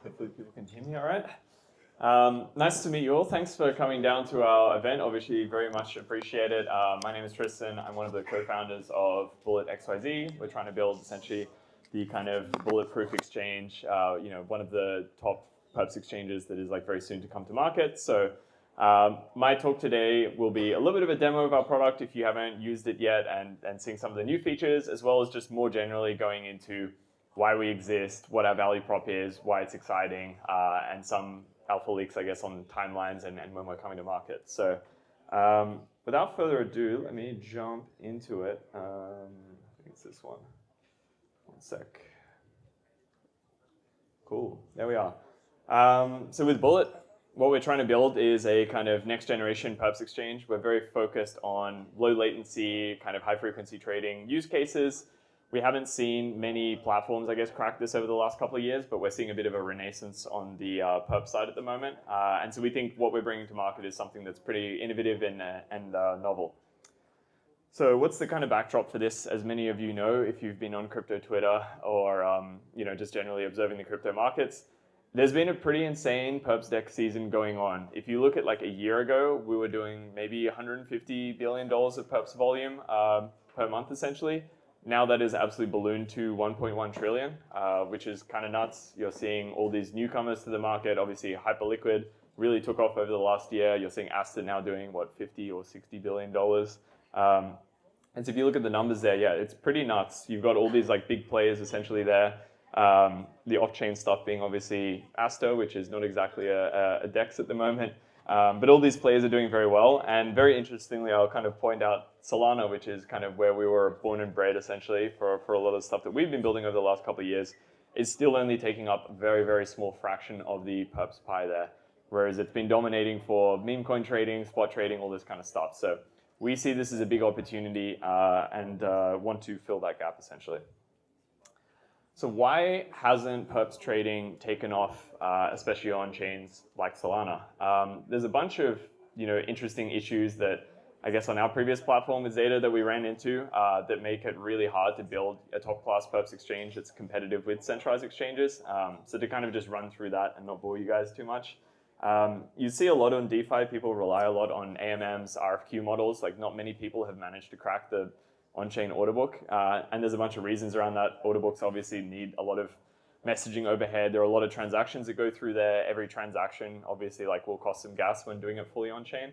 Hopefully people can hear me all right. Nice to meet you all. Thanks for coming down to our event. Obviously, very much appreciate it. My name is Tristan. I'm one of the co-founders of Bullet XYZ. We're trying to build essentially the kind of bulletproof exchange, one of the top perps exchanges that is like very soon to come to market. So my talk today will be a little bit of a demo of our product if you haven't used it yet and seeing some of the new features, as well as just more generally going into why we exist, what our value prop is, why it's exciting, and some alpha leaks, I guess, on timelines and when we're coming to market. So without further ado, let me jump into it. I think it's this one. One sec. Cool, there we are. So with Bullet, what we're trying to build is a kind of next generation perps exchange. We're very focused on low latency, kind of high frequency trading use cases. We haven't seen many platforms, I guess, crack this over the last couple of years, but we're seeing a bit of a renaissance on the perp side at the moment. And so we think what we're bringing to market is something that's pretty innovative and novel. So what's the kind of backdrop for this? As many of you know, if you've been on crypto Twitter or just generally observing the crypto markets, there's been a pretty insane perps deck season going on. If you look at like a year ago, we were doing maybe $150 billion of perps volume per month, essentially. Now that is absolutely ballooned to 1.1 trillion, which is kind of nuts. You're seeing all these newcomers to the market. Obviously, Hyperliquid really took off over the last year. You're seeing Asta now doing, what, $50 or $60 billion. And so if you look at the numbers there, yeah, it's pretty nuts. You've got all these like big players essentially there. The off-chain stuff being obviously Asta, which is not exactly a DEX at the moment. But all these players are doing very well. And very interestingly, I'll kind of point out Solana, which is kind of where we were born and bred essentially for a lot of stuff that we've been building over the last couple of years, is still only taking up a very, very small fraction of the perps pie there. Whereas it's been dominating for meme coin trading, spot trading, all this kind of stuff. So we see this as a big opportunity and want to fill that gap essentially. So why hasn't perps trading taken off, especially on chains like Solana? There's a bunch of interesting issues that I guess on our previous platform with Zeta that we ran into that make it really hard to build a top-class perps exchange that's competitive with centralized exchanges. So to kind of just run through that and not bore you guys too much. You see a lot on DeFi, people rely a lot on AMMs, RFQ models. Like not many people have managed to crack the on-chain order book, and there's a bunch of reasons around that. Order books obviously need a lot of messaging overhead. There are a lot of transactions that go through there. Every transaction obviously will cost some gas when doing it fully on-chain.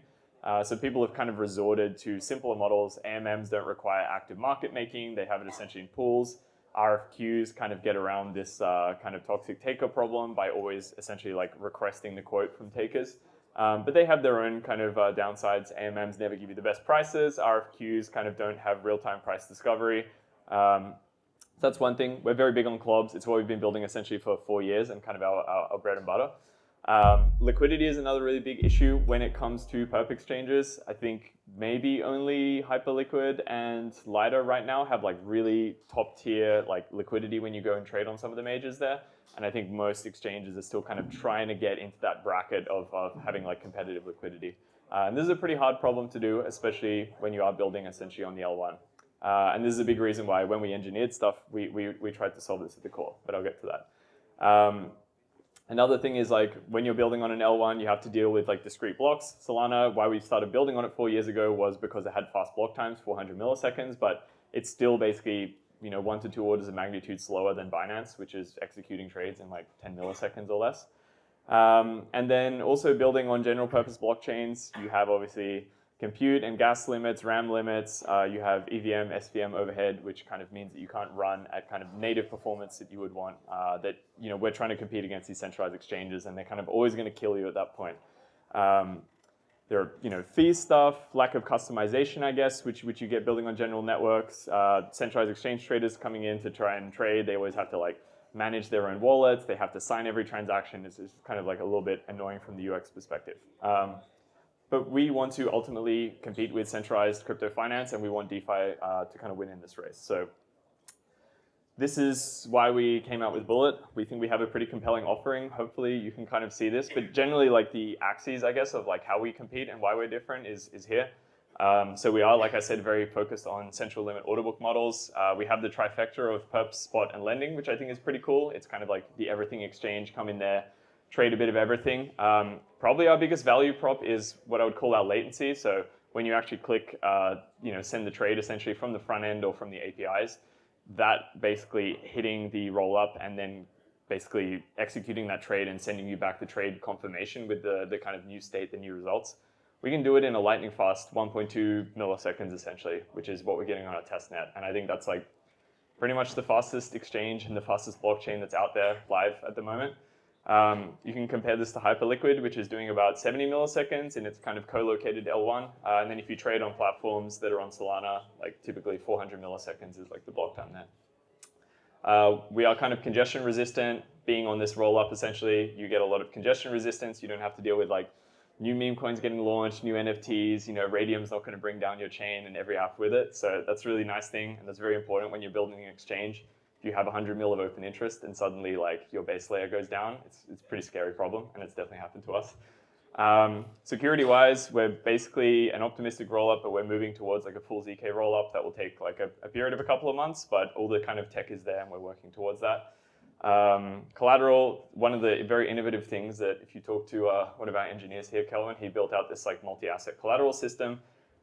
So people have kind of resorted to simpler models. AMMs don't require active market making. They have it essentially in pools. RFQs kind of get around this kind of toxic taker problem by always essentially requesting the quote from takers. But they have their own kind of downsides. AMMs never give you the best prices. RFQs kind of don't have real-time price discovery. So that's one thing. We're very big on CLOBs. It's what we've been building essentially for 4 years and kind of our bread and butter. Liquidity is another really big issue when it comes to perp exchanges. I think maybe only Hyperliquid and Lido right now have really top tier liquidity when you go and trade on some of the majors there. And I think most exchanges are still kind of trying to get into that bracket of having competitive liquidity. And this is a pretty hard problem to do, especially when you are building essentially on the L1. And this is a big reason why when we engineered stuff, we tried to solve this at the core, but I'll get to that. Another thing is when you're building on an L1, you have to deal with discrete blocks. Solana, why we started building on it 4 years ago was because it had fast block times, 400 milliseconds, but it's still basically 1 to 2 orders of magnitude slower than Binance, which is executing trades in 10 milliseconds or less. And then also building on general purpose blockchains, you have obviously compute and gas limits, RAM limits, you have EVM, SVM overhead, which kind of means that you can't run at kind of native performance that you would want, that we're trying to compete against these centralized exchanges and they're kind of always going to kill you at that point. There are fee stuff, lack of customization, I guess, which you get building on general networks, centralized exchange traders coming in to try and trade. They always have to manage their own wallets. They have to sign every transaction. It's kind of a little bit annoying from the UX perspective. But we want to ultimately compete with centralized crypto finance and we want DeFi to kind of win in this race. So this is why we came out with Bullet. We think we have a pretty compelling offering. Hopefully you can kind of see this, but generally the axes, I guess, of how we compete and why we're different is here. So we are, like I said, very focused on central limit order book models. We have the trifecta of perps, spot, and lending, which I think is pretty cool. It's kind of like the everything exchange, come in there, trade a bit of everything. Probably our biggest value prop is what I would call our latency. So when you actually click, send the trade essentially from the front end or from the APIs, that basically hitting the roll up and then basically executing that trade and sending you back the trade confirmation with the kind of new state, the new results. We can do it in a lightning fast 1.2 milliseconds essentially, which is what we're getting on our testnet. And I think that's like pretty much the fastest exchange and the fastest blockchain that's out there live at the moment. You can compare this to Hyperliquid, which is doing about 70 milliseconds in its kind of co-located L1. And then if you trade on platforms that are on Solana, like typically 400 milliseconds is like the block time there. We are kind of congestion resistant. Being on this roll up, essentially, you get a lot of congestion resistance. You don't have to deal with like new meme coins getting launched, new NFTs. Radium's not going to bring down your chain and every app with it. So that's a really nice thing, and that's very important when you're building an exchange. If you have 100 mil of open interest and suddenly like your base layer goes down, it's a pretty scary problem, and it's definitely happened to us. Security-wise, we're basically an optimistic roll-up, but we're moving towards like a full ZK roll-up that will take like a period of a couple of months, but all the kind of tech is there and we're working towards that. Collateral, one of the very innovative things that if you talk to one of our engineers here, Kelvin, he built out this like multi-asset collateral system.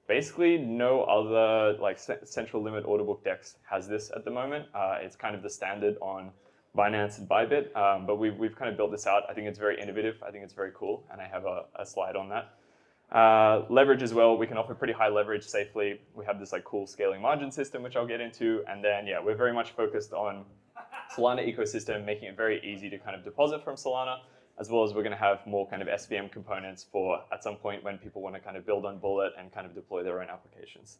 Basically, no other like central limit order book DEX has this at the moment. It's kind of the standard on Binance and Bybit, but we've kind of built this out. I think it's very innovative. I think it's very cool, and I have a slide on that. Leverage as well. We can offer pretty high leverage safely. We have this like cool scaling margin system, which I'll get into, and then yeah, we're very much focused on Solana ecosystem, making it very easy to kind of deposit from Solana, as well as we're going to have more kind of SVM components for at some point when people want to kind of build on Bullet and kind of deploy their own applications.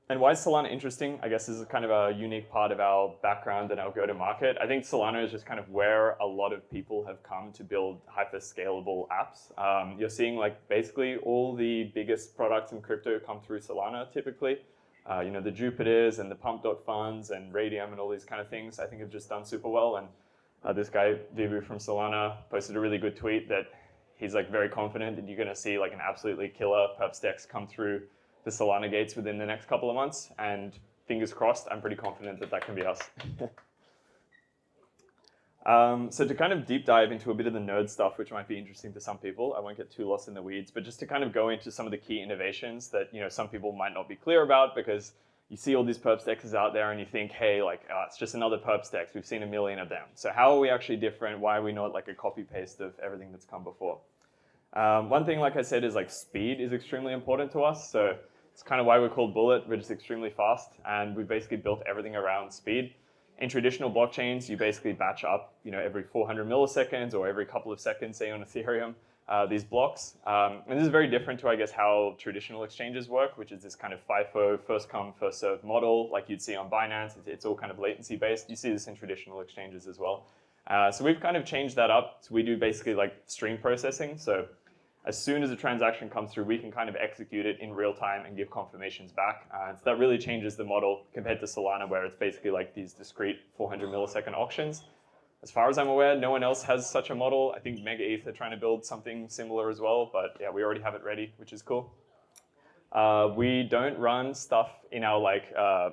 And why is Solana interesting? I guess this is kind of a unique part of our background and our go-to-market. I think Solana is just kind of where a lot of people have come to build hyper-scalable apps. You're seeing like basically all the biggest products in crypto come through Solana typically. The Jupiters and the Pump.funds and Radium and all these kind of things I think have just done super well. And this guy, Vivu from Solana, posted a really good tweet that he's like very confident that you're going to see like an absolutely killer perps DEX come through the Solana gates within the next couple of months. And fingers crossed, I'm pretty confident that that can be us. So to kind of deep dive into a bit of the nerd stuff, which might be interesting to some people, I won't get too lost in the weeds, but just to kind of go into some of the key innovations that some people might not be clear about, because you see all these perps DEXs out there and you think, hey, like it's just another perps DEX. We've seen a million of them. So how are we actually different? Why are we not like a copy paste of everything that's come before? One thing, like I said, is like speed is extremely important to us. So it's kind of why we're called Bullet. We're just extremely fast, and we basically built everything around speed. In traditional blockchains, you basically batch up, every 400 milliseconds or every couple of seconds, say on Ethereum, these blocks. And this is very different to, I guess, how traditional exchanges work, which is this kind of FIFO, first come, first served model, like you'd see on Binance. It's all kind of latency based. You see this in traditional exchanges as well. So we've kind of changed that up. So we do basically like stream processing. So as soon as a transaction comes through, we can kind of execute it in real time and give confirmations back. So that really changes the model compared to Solana, where it's basically like these discrete 400 millisecond auctions. As far as I'm aware, no one else has such a model. I think Mega ETH are trying to build something similar as well, but yeah, we already have it ready, which is cool. We don't run stuff in our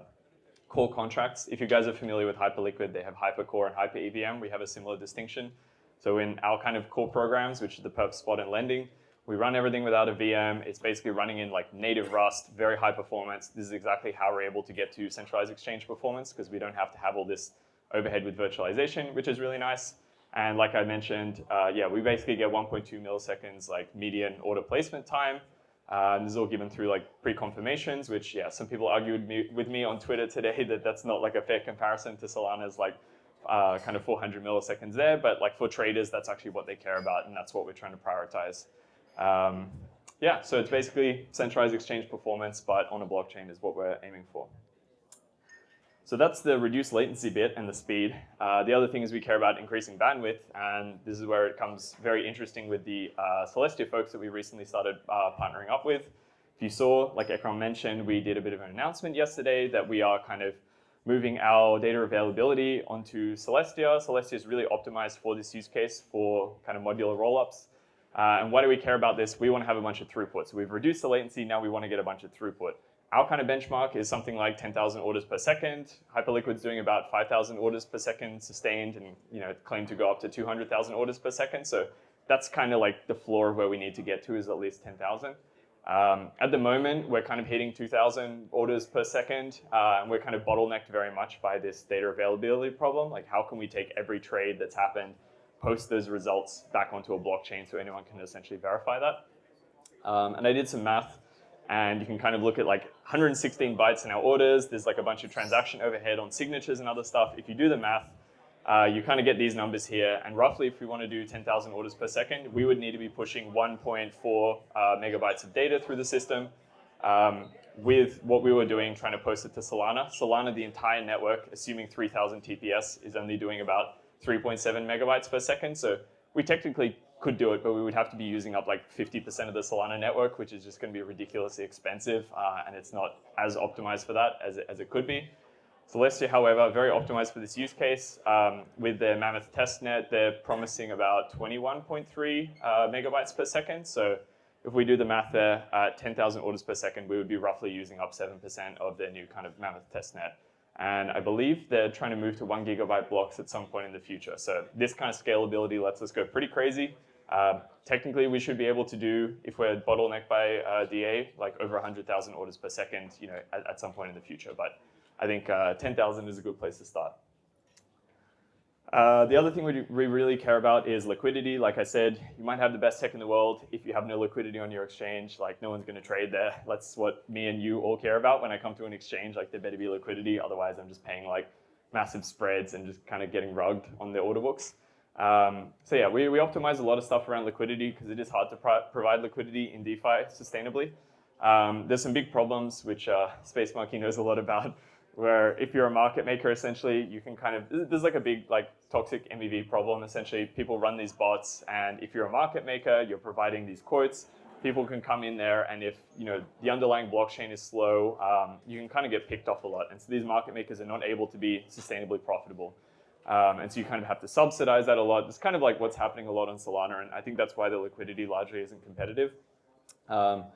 core contracts. If you guys are familiar with Hyperliquid, they have Hypercore and HyperEVM. We have a similar distinction. So in our kind of core programs, which is the perp, spot, and lending, we run everything without a VM. It's basically running in like native Rust, very high performance. This is exactly how we're able to get to centralized exchange performance, because we don't have to have all this overhead with virtualization, which is really nice. And like I mentioned, we basically get 1.2 milliseconds like median order placement time. And this is all given through like pre-confirmations, which some people argued with me on Twitter today that that's not like a fair comparison to Solana's like kind of 400 milliseconds there. But like for traders, that's actually what they care about, and that's what we're trying to prioritize. So it's basically centralized exchange performance, but on a blockchain is what we're aiming for. So that's the reduced latency bit and the speed. The other thing is we care about increasing bandwidth, and this is where it comes very interesting with the Celestia folks that we recently started partnering up with. If you saw, like Ekram mentioned, we did a bit of an announcement yesterday that we are kind of moving our data availability onto Celestia. Celestia is really optimized for this use case for kind of modular rollups. And why do we care about this? We want to have a bunch of throughput. So we've reduced the latency, now we want to get a bunch of throughput. Our kind of benchmark is something like 10,000 orders per second. Hyperliquid's doing about 5,000 orders per second sustained, and claim to go up to 200,000 orders per second. So that's kind of like the floor of where we need to get to, is at least 10,000. At the moment, we're kind of hitting 2,000 orders per second, and we're kind of bottlenecked very much by this data availability problem. Like, how can we take every trade that's happened, post those results back onto a blockchain so anyone can essentially verify that? And I did some math, and you can kind of look at like 116 bytes in our orders. There's like a bunch of transaction overhead on signatures and other stuff. If you do the math, you kind of get these numbers here. And roughly, if we want to do 10,000 orders per second, we would need to be pushing 1.4 megabytes of data through the system. With what we were doing, trying to post it to Solana. Solana, the entire network, assuming 3,000 TPS, is only doing about 3.7 megabytes per second. So we technically could do it, but we would have to be using up like 50% of the Solana network, which is just going to be ridiculously expensive, and it's not as optimized for that as it could be. Celestia, however, very optimized for this use case. With their Mammoth testnet, they're promising about 21.3 megabytes per second. So if we do the math there, at 10,000 orders per second, we would be roughly using up 7% of their new kind of Mammoth testnet. And I believe they're trying to move to 1 gigabyte blocks at some point in the future. So this kind of scalability lets us go pretty crazy. Technically, we should be able to do, if we're bottlenecked by DA, like over 100,000 orders per second, at some point in the future. But I think 10,000 is a good place to start. The other thing we really care about is liquidity. Like I said, you might have the best tech in the world. If you have no liquidity on your exchange, like no one's going to trade there. That's what me and you all care about when I come to an exchange. Like there better be liquidity. Otherwise, I'm just paying like massive spreads and just kind of getting rugged on the order books. So yeah, we optimize a lot of stuff around liquidity because it is hard to provide liquidity in DeFi sustainably. There's some big problems, which Space Monkey knows a lot about, where if you're a market maker, essentially, you can kind of, there's like a big like toxic MEV problem. Essentially, people run these bots, and if you're a market maker, you're providing these quotes, people can come in there, and if the underlying blockchain is slow, you can kind of get picked off a lot. And so these market makers are not able to be sustainably profitable. And so you kind of have to subsidize that a lot. It's kind of like what's happening a lot on Solana, and I think that's why the liquidity largely isn't competitive. So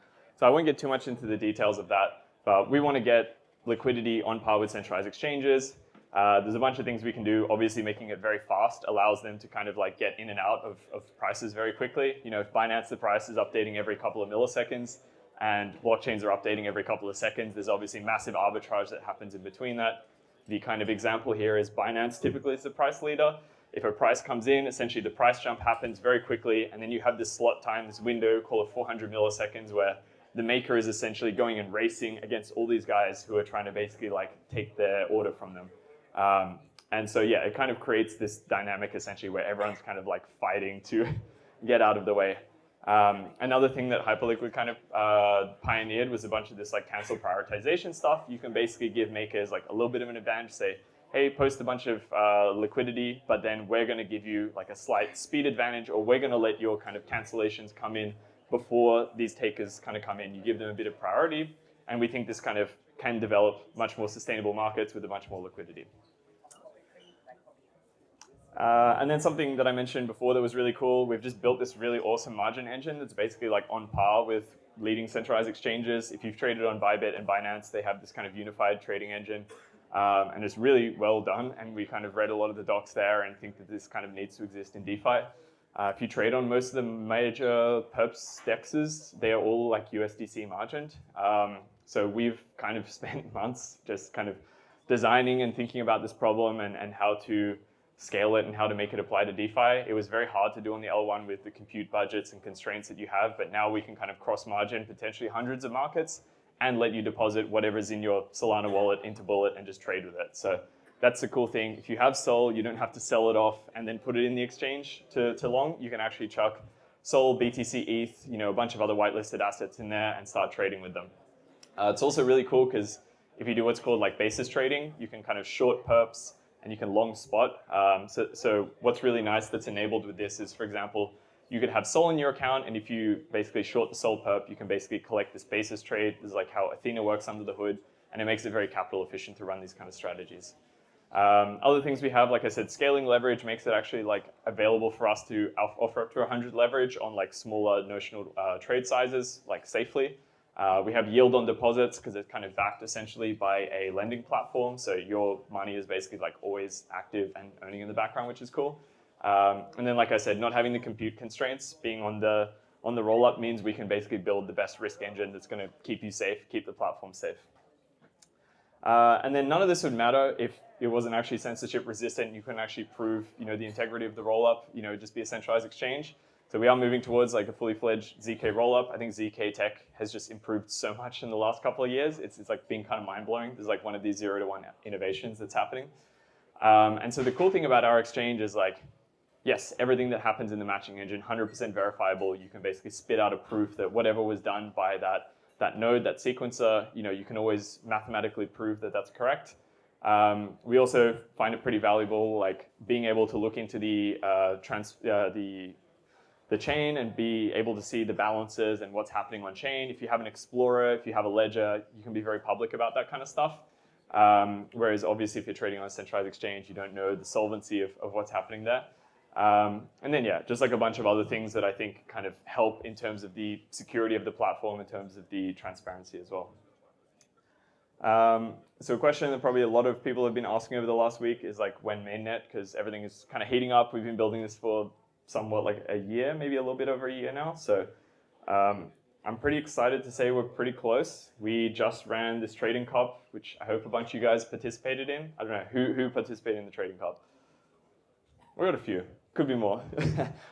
I won't get too much into the details of that, but we want to get liquidity on par with centralized exchanges. There's a bunch of things we can do. Obviously, making it very fast allows them to kind of like get in and out of prices very quickly. If Binance, the price is updating every couple of milliseconds, and blockchains are updating every couple of seconds, there's obviously massive arbitrage that happens in between that. The kind of example here is Binance typically is the price leader. If a price comes in, essentially the price jump happens very quickly, and then you have this slot time, this window, call it 400 milliseconds, where the maker is essentially going and racing against all these guys who are trying to basically like take their order from them. And so yeah, it kind of creates this dynamic essentially where everyone's kind of like fighting to get out of the way. Another thing that Hyperliquid kind of pioneered was a bunch of this like cancel prioritization stuff. You can basically give makers like a little bit of an advantage, say, hey, post a bunch of liquidity, but then we're going to give you like a slight speed advantage, or we're going to let your kind of cancellations come in before these takers kind of come in. You give them a bit of priority, and we think this kind of can develop much more sustainable markets with a much more liquidity. And then something that I mentioned before that was really cool, we've just built this really awesome margin engine that's basically like on par with leading centralized exchanges. If you've traded on Bybit and Binance, they have this kind of unified trading engine, and it's really well done. And we kind of read a lot of the docs there and think that this kind of needs to exist in DeFi. If you trade on most of the major perps dexes, they are all like USDC margined. So we've kind of spent months just kind of designing and thinking about this problem and how to scale it and how to make it apply to DeFi. It was very hard to do on the L1 with the compute budgets and constraints that you have, but now we can kind of cross-margin potentially hundreds of markets and let you deposit whatever's in your Solana wallet into Bullet and just trade with it. So that's the cool thing. If you have Sol, you don't have to sell it off and then put it in the exchange to long. You can actually chuck Sol, BTC, ETH, a bunch of other whitelisted assets in there and start trading with them. It's also really cool because if you do what's called like basis trading, you can kind of short perps and you can long spot. So what's really nice that's enabled with this is, for example, you could have Sol in your account, and if you basically short the Sol perp, you can basically collect this basis trade. This is like how Athena works under the hood, and it makes it very capital efficient to run these kind of strategies. Other things we have, like I said, scaling leverage makes it actually like available for us to offer up to 100 leverage on like smaller notional trade sizes, like safely. We have yield on deposits because it's kind of backed essentially by a lending platform. So your money is basically like always active and earning in the background, which is cool. And then, like I said, not having the compute constraints, being on the rollup means we can basically build the best risk engine that's going to keep you safe, keep the platform safe. And then none of this would matter if it wasn't actually censorship resistant. You couldn't actually prove, the integrity of the rollup. Just be a centralized exchange. So we are moving towards like a fully fledged ZK rollup. I think ZK tech has just improved so much in the last couple of years. It's like been kind of mind blowing. There's like one of these 0-to-1 innovations that's happening. And so the cool thing about our exchange is like, yes, everything that happens in the matching engine, 100% verifiable. You can basically spit out a proof that whatever was done by that node, that sequencer, you can always mathematically prove that that's correct. We also find it pretty valuable, like being able to look into the chain and be able to see the balances and what's happening on chain. If you have an explorer, if you have a ledger, you can be very public about that kind of stuff. Whereas obviously if you're trading on a centralized exchange, you don't know the solvency of what's happening there. And then, yeah, just like a bunch of other things that I think kind of help in terms of the security of the platform, in terms of the transparency as well. So a question that probably a lot of people have been asking over the last week is like when mainnet, because everything is kind of heating up. We've been building this for somewhat like a year, maybe a little bit over a year now. So I'm pretty excited to say we're pretty close. We just ran this trading cup, which I hope a bunch of you guys participated in. I don't know, who participated in the trading cup? We got a few. Could be more.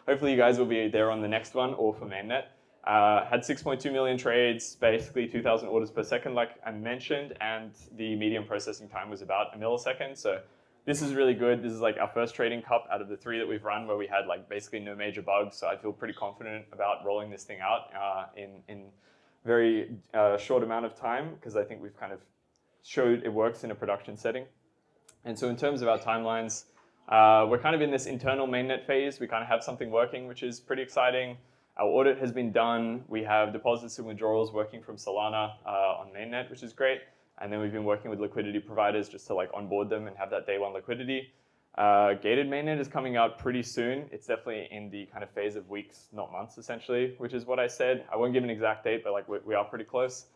Hopefully you guys will be there on the next one or for mainnet. Had 6.2 million trades, basically 2,000 orders per second, like I mentioned, and the median processing time was about a millisecond. So this is really good. This is like our first trading cup out of the 3 that we've run where we had like basically no major bugs. So I feel pretty confident about rolling this thing out in very short amount of time because I think we've kind of showed it works in a production setting. And so in terms of our timelines, we're kind of in this internal mainnet phase. We kind of have something working, which is pretty exciting. Our audit has been done. We have deposits and withdrawals working from Solana on mainnet, which is great. And then we've been working with liquidity providers just to like onboard them and have that day one liquidity. Gated mainnet is coming out pretty soon. It's definitely in the kind of phase of weeks, not months, essentially, which is what I said. I won't give an exact date, but like we are pretty close.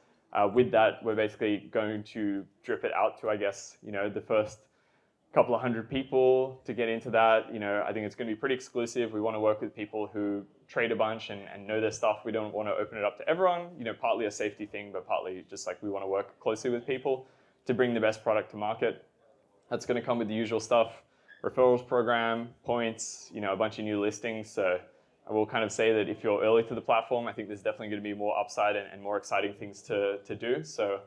With that, we're basically going to drip it out to, I guess, the first couple of hundred people to get into that. I think it's going to be pretty exclusive. We want to work with people who trade a bunch and know their stuff. We don't want to open it up to everyone, partly a safety thing, but partly just like we want to work closely with people to bring the best product to market. That's going to come with the usual stuff, referrals program, points, a bunch of new listings. So I will kind of say that if you're early to the platform, I think there's definitely going to be more upside and more exciting things to do. So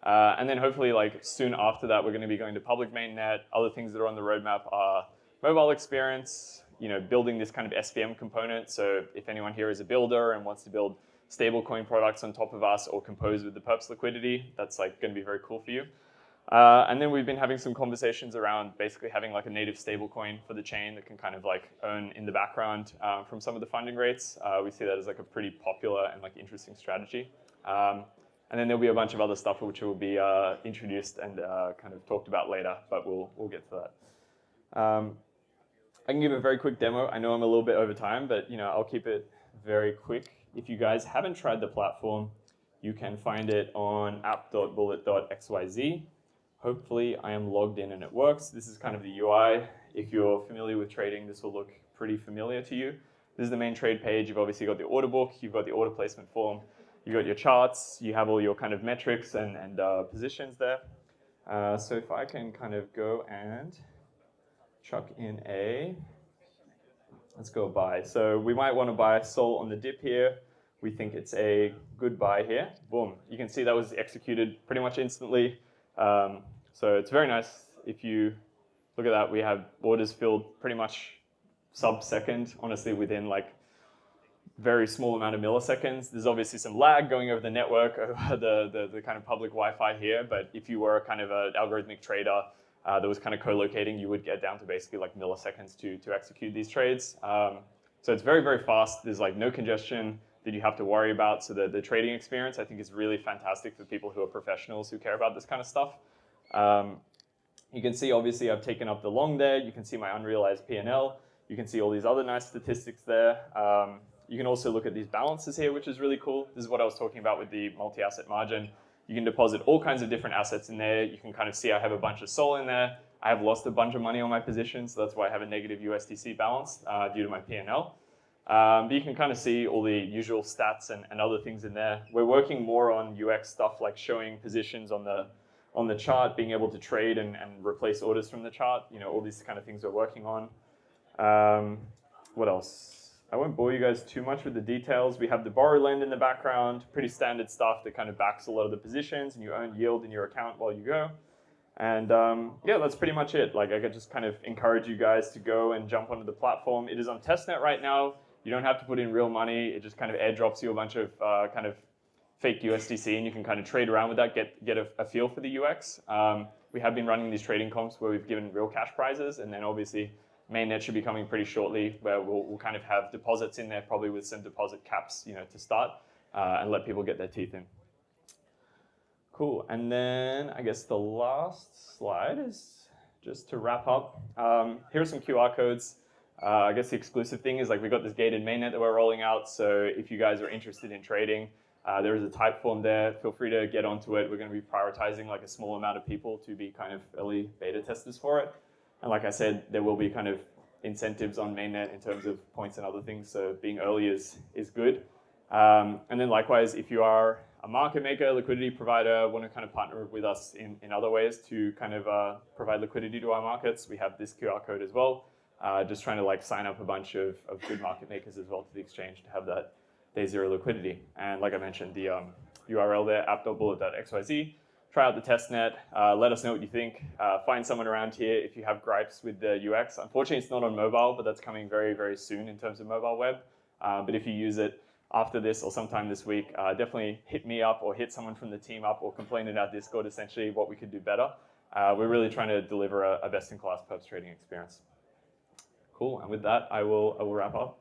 and then hopefully like soon after that, we're going to be going to public mainnet. Other things that are on the roadmap are mobile experience, building this kind of SVM component. So if anyone here is a builder and wants to build stablecoin products on top of us or compose with the perps liquidity, that's like going to be very cool for you. And then we've been having some conversations around basically having like a native stablecoin for the chain that can kind of like earn in the background from some of the funding rates. We see that as like a pretty popular and like interesting strategy. And then there'll be a bunch of other stuff which will be introduced and kind of talked about later, but we'll get to that. I can give a very quick demo. I know I'm a little bit over time, but I'll keep it very quick. If you guys haven't tried the platform, you can find it on app.bullet.xyz. Hopefully I am logged in and it works. This is kind of the UI. If you're familiar with trading, this will look pretty familiar to you. This is the main trade page. You've obviously got the order book, you've got the order placement form, you've got your charts, you have all your kind of metrics and positions there. So if I can kind of go and chuck in let's go buy. So we might want to buy Sol on the dip here. We think it's a good buy here. Boom. You can see that was executed pretty much instantly. So it's very nice. If you look at that, we have orders filled pretty much sub-second, honestly, within like very small amount of milliseconds. There's obviously some lag going over the network, over the kind of public Wi-Fi here, but if you were kind of an algorithmic trader that was kind of co-locating, you would get down to basically like milliseconds to execute these trades. So it's very, very fast. There's like no congestion that you have to worry about. So the trading experience, I think, is really fantastic for people who are professionals who care about this kind of stuff. You can see, obviously, I've taken up the long there. You can see my unrealized P&L. You can see all these other nice statistics there. You can also look at these balances here, which is really cool. This is what I was talking about with the multi-asset margin. You can deposit all kinds of different assets in there. You can kind of see I have a bunch of SOL in there. I have lost a bunch of money on my position, so that's why I have a negative USDC balance due to my P&L. But you can kind of see all the usual stats and other things in there. We're working more on UX stuff like showing positions on the chart, being able to trade and replace orders from the chart. You know, all these kind of things we're working on. What else? I won't bore you guys too much with the details. We have the borrow lend in the background, pretty standard stuff that kind of backs a lot of the positions, and you earn yield in your account while you go. And yeah, that's pretty much it. Like, I could just kind of encourage you guys to go and jump onto the platform. It is on testnet right now. You don't have to put in real money. It just kind of airdrops you a bunch of kind of fake USDC, and you can kind of trade around with that, get a feel for the UX. We have been running these trading comps where we've given real cash prizes, and then obviously mainnet should be coming pretty shortly, where we'll kind of have deposits in there, probably with some deposit caps, you know, to start, and let people get their teeth in. Cool, and then I guess the last slide is just to wrap up. Here are some QR codes. I guess the exclusive thing is, like, we've got this gated mainnet that we're rolling out, so if you guys are interested in trading, there is a type form there. Feel free to get onto it. We're going to be prioritizing like a small amount of people to be kind of early beta testers for it. And like I said, there will be kind of incentives on mainnet in terms of points and other things, so being early is good. And then likewise, if you are a market maker, liquidity provider, want to kind of partner with us in other ways to kind of provide liquidity to our markets, we have this QR code as well. Just trying to like sign up a bunch of good market makers as well to the exchange to have that day zero liquidity. And like I mentioned, the URL there, app.bullet.xyz. Try out the testnet, let us know what you think. Find someone around here if you have gripes with the UX. Unfortunately, it's not on mobile, but that's coming very, very soon in terms of mobile web. But if you use it after this or sometime this week, definitely hit me up or hit someone from the team up or complain in our Discord, essentially what we could do better. We're really trying to deliver a best-in-class perps trading experience. Cool, and with that, I will wrap up.